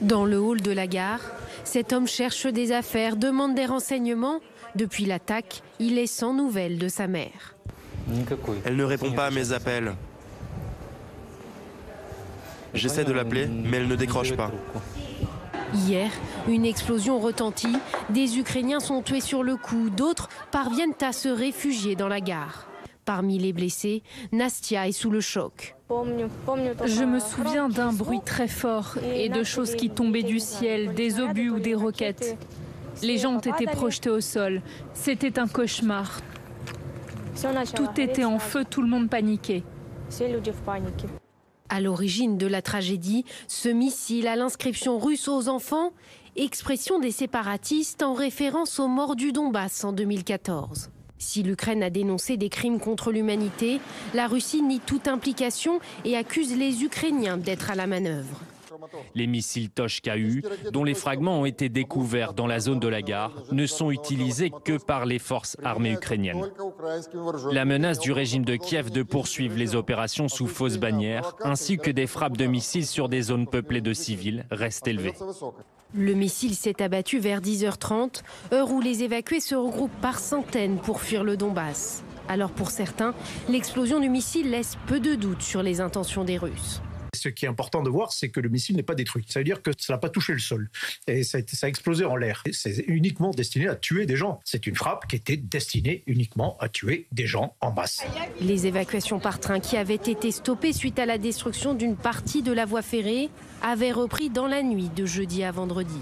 Dans le hall de la gare, cet homme cherche des affaires, demande des renseignements. Depuis l'attaque, il est sans nouvelles de sa mère. Elle ne répond pas à mes appels. J'essaie de l'appeler, mais elle ne décroche pas. Hier, une explosion retentit. Des Ukrainiens sont tués sur le coup. D'autres parviennent à se réfugier dans la gare. Parmi les blessés, Nastia est sous le choc. Je me souviens d'un bruit très fort et de choses qui tombaient du ciel, des obus ou des roquettes. Les gens ont été projetés au sol. C'était un cauchemar. Tout était en feu, tout le monde paniquait. À l'origine de la tragédie, ce missile à l'inscription russe aux enfants, expression des séparatistes en référence aux morts du Donbass en 2014. Si l'Ukraine a dénoncé des crimes contre l'humanité, la Russie nie toute implication et accuse les Ukrainiens d'être à la manœuvre. Les missiles Tosh-Ku, dont les fragments ont été découverts dans la zone de la gare, ne sont utilisés que par les forces armées ukrainiennes. La menace du régime de Kiev de poursuivre les opérations sous fausse bannière, ainsi que des frappes de missiles sur des zones peuplées de civils, reste élevée. Le missile s'est abattu vers 10h30, heure où les évacués se regroupent par centaines pour fuir le Donbass. Alors pour certains, l'explosion du missile laisse peu de doute sur les intentions des Russes. Ce qui est important de voir, c'est que le missile n'est pas détruit. Ça veut dire que ça n'a pas touché le sol. Et ça a explosé en l'air. C'est uniquement destiné à tuer des gens. C'est une frappe qui était destinée uniquement à tuer des gens en masse. Les évacuations par train qui avaient été stoppées suite à la destruction d'une partie de la voie ferrée avaient repris dans la nuit de jeudi à vendredi.